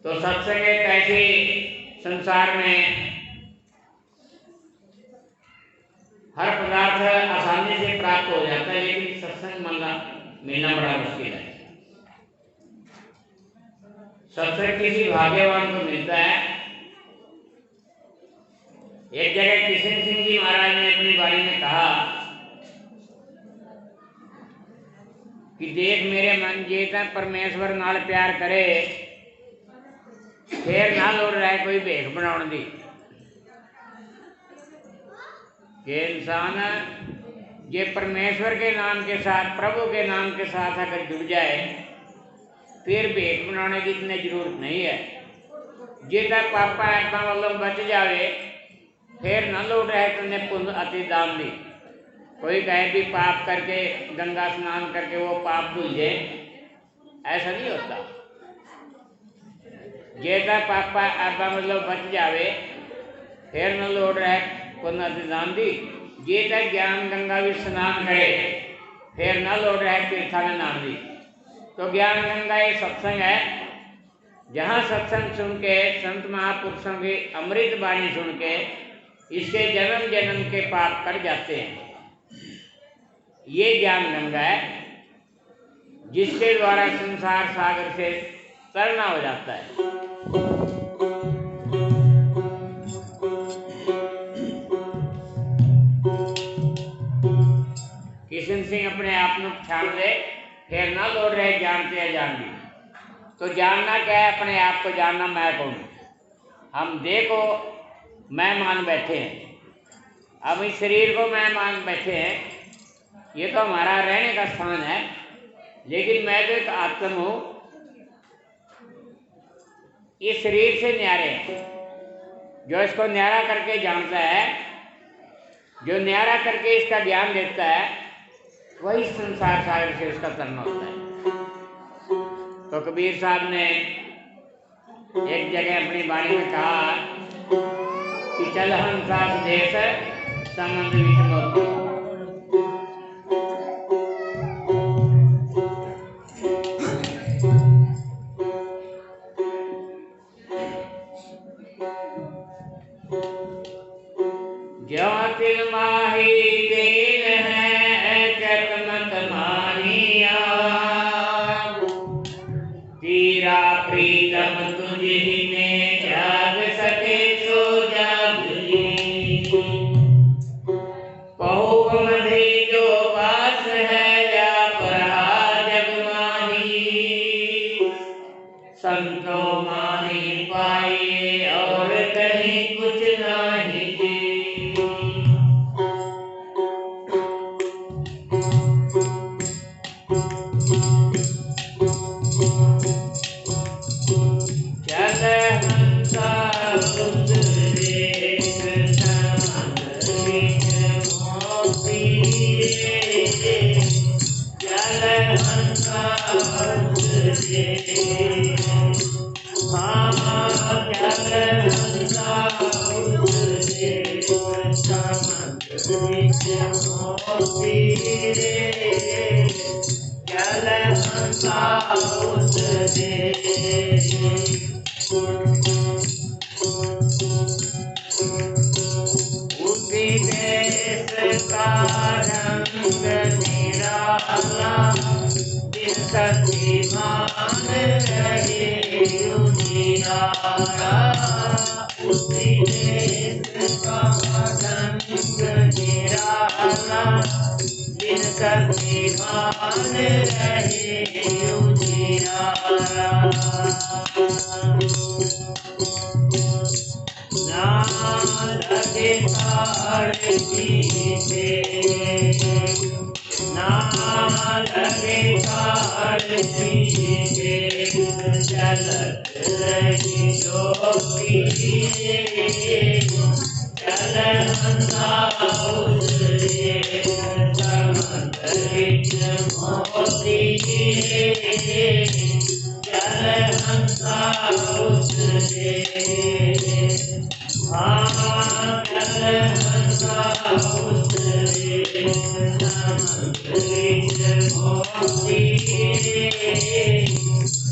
तो सत्संग एक ऐसी संसार में हर पदार्थ आसानी से प्राप्त हो जाता है, लेकिन सत्संग मिलना बड़ा मुश्किल है। सत्संग किसी भाग्यवान को मिलता है। एक जगह किशन सिंह जी महाराज ने अपनी वाणी में कहा कि देख मेरे मन जेता परमेश्वर नाल प्यार करे, फिर ना लोड़ रहा है कोई भेख बनाने दी। कि इंसान ये परमेश्वर के नाम के साथ, प्रभु के नाम के साथ अगर जुड़ जाए, फिर भेख बनाने की इतनी जरूरत नहीं है। जेता पापा ऐसा वालों बच जावे, फिर ना लोड़ रहे तुमने पुण्य अति दान दी। कोई कहे भी पाप करके गंगा स्नान करके वो पाप धुल जाए, ऐसा नहीं होता। जेता पापा ऐसा मतलब बच जावे, फिर न लोड़ रहे पुण्य अति दान दी। जेता ज्ञान गंगा भी स्नान करे, फिर न लोड़ रहे तीर्था में नाम दी। तो ज्ञान गंगा ये सत्संग है, जहाँ सत्संग सुन के संत महापुरुषों की अमृत वाणी सुन के इसके जन्म जन्म के पाप कट जाते हैं। ये ज्ञान गंगा है जिसके द्वारा संसार सागर से तरना हो जाता है। किशन सिंह अपने आप में छाड़ दे, फिर ना लोड़ रहे जानते हैं जान ली। तो जानना क्या है? अपने आप को जानना मैं कौन। हम देखो मैं मान बैठे हैं, अब इस शरीर को मैं मान बैठे हैं, ये तो हमारा रहने का स्थान है, लेकिन मैं तो एक आत्मा हूँ। इस शरीर से न्यारे है, जो इसको न्यारा करके जानता है, जो न्यारा करके इसका ज्ञान देता है, वही संसार सागर से उसका तरना होता है। तो कबीर साहब ने एक जगह अपनी वाणी में कहा कि चल हंसा देश संबंध विषमोत्ती।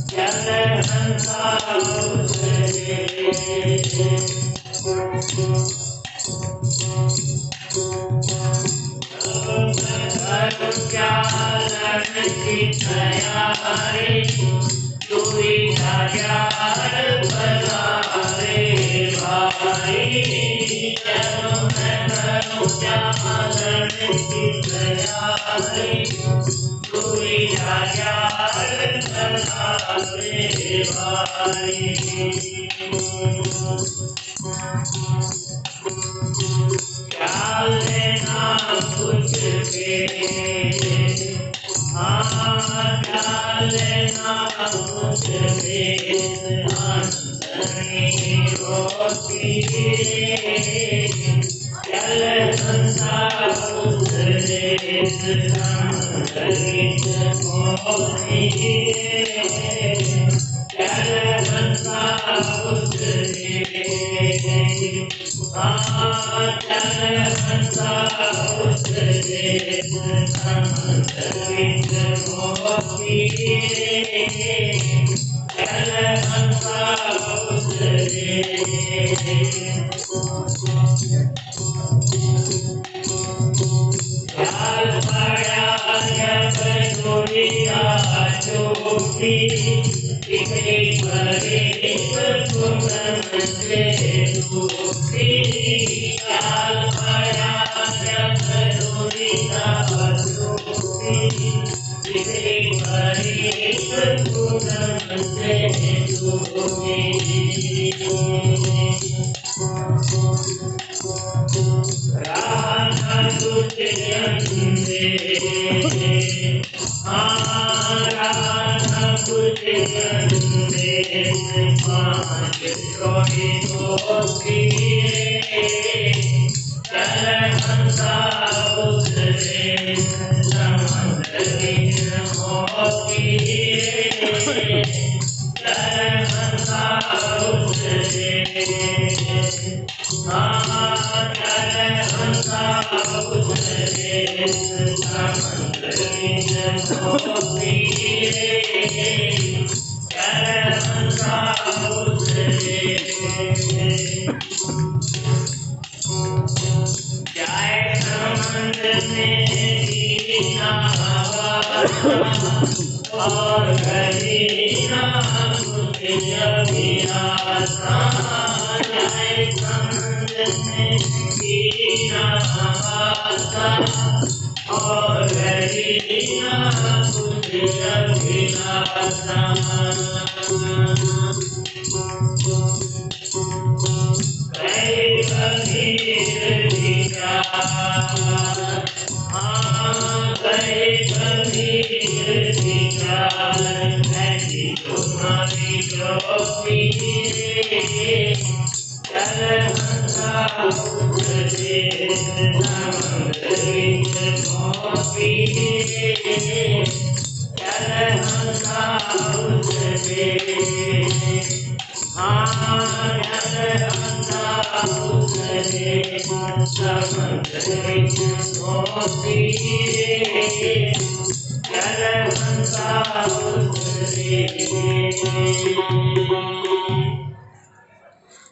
चल हंसा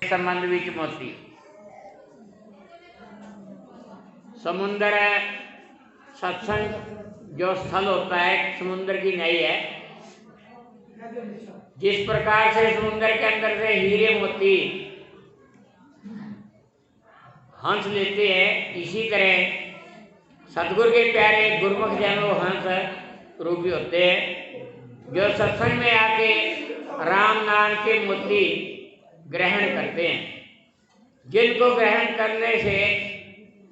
संबंध विच मोती समुंदर सत्संग जो स्थल होता है समुद्र की नई है। जिस प्रकार से समुद्र के अंदर से हीरे मोती हंस लेते हैं, इसी तरह सतगुरु के प्यारे गुरुमुख जन वो हंस रूपी होते हैं जो सत्संग में आके राम नाम के मोती ग्रहण करते हैं, जिनको ग्रहण करने से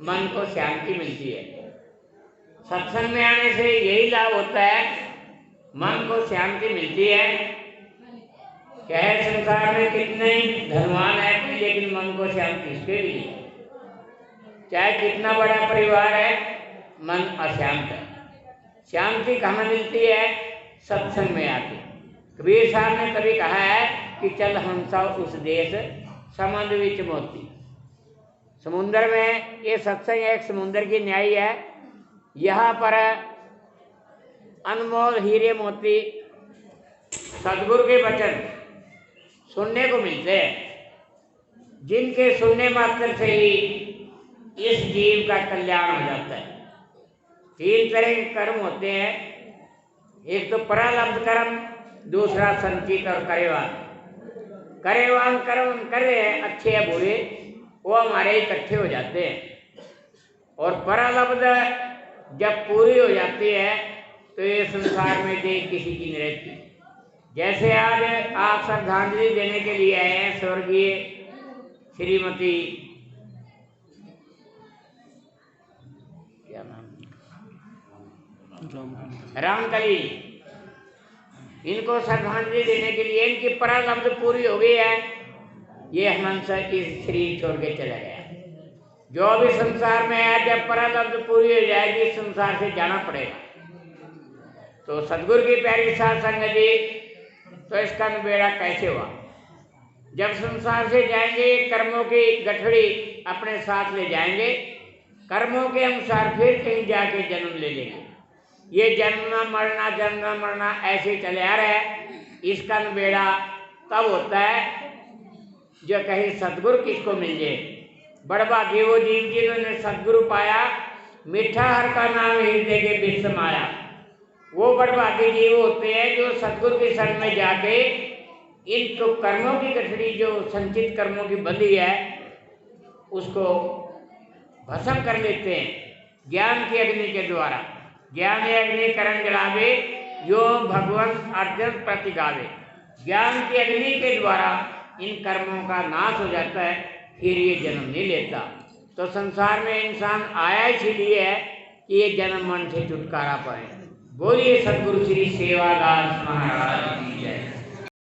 मन को शांति मिलती है। सत्संग में आने से यही लाभ होता है, मन को शांति मिलती है। चाहे संसार में कितने ही धनवान है लेकिन मन को शांति इसके लिए, चाहे कितना बड़ा परिवार है मन अशांत है। शांति कहाँ मिलती है? सत्संग में आके। कबीर साहब ने कभी कहा है कि चल हंसा उस देश समुद्र विच मोती। समुद्र में ये सत्संग एक समुद्र की न्याय है। यहाँ पर अनमोल हीरे मोती सदगुरु के वचन सुनने को मिलते हैं। जिनके सुनने मात्र से ही इस जीव का कल्याण हो जाता है। 3 तरह के कर्म होते हैं, एक तो प्रारब्ध कर्म, दूसरा संचित और करेवान। करेवान कर्म हम कर रहे हैं, अच्छे या बुरे, वो हमारे इकट्ठे हो जाते हैं। और प्रारब्ध जब पूरी हो जाती है तो ये संसार में देख किसी की नहीं रहती। जैसे आज आप श्रद्धांजलि देने के लिए आए हैं स्वर्गीय श्रीमती, क्या नाम, रामकली, इनको श्रद्धांजलि देने के लिए इनकी प्रारब्ध पूरी हो गई है, ये हमसे इस शरीर छोड़ के चला गया। जो भी संसार में है, जब प्रारब्ध पूरी हो जाएगी संसार से जाना पड़ेगा। तो सदगुरु की प्यारी साध संगत जी, तो इसका निबेड़ा कैसे हुआ? जब संसार से जाएंगे, कर्मों की गठड़ी अपने साथ ले जाएंगे, कर्मों के अनुसार फिर कहीं जाके जन्म ले लेंगे। ये जन्मना मरना जन्मना मरना ऐसे चले आ रहा है। इसका निबेड़ा तब होता है जो कहीं सदगुरु किसको मिल जाए। बड़भागी वो जीव जिन्होंने सदगुरु पाया, मीठा हर का नाम हृदय के बीच समाया। वो बड़भागी जीव होते हैं जो सदगुरु के शरण में जाके इनको कर्मों की गठड़ी, जो संचित कर्मों की बंधी है, उसको भस्म कर लेते हैं ज्ञान की अग्नि के द्वारा। ज्ञान अग्नि करण जलावे, जो भगवान अर्जुन प्रतिगावे। ज्ञान की अग्नि के द्वारा इन कर्मों का नाश हो जाता है, फिर ये जन्म नहीं लेता। तो संसार में इंसान आया इसीलिए है कि ये जन्म मन से छुटकारा पाए। बोलिए सदगुरु श्री सेवादास महाराज की जय।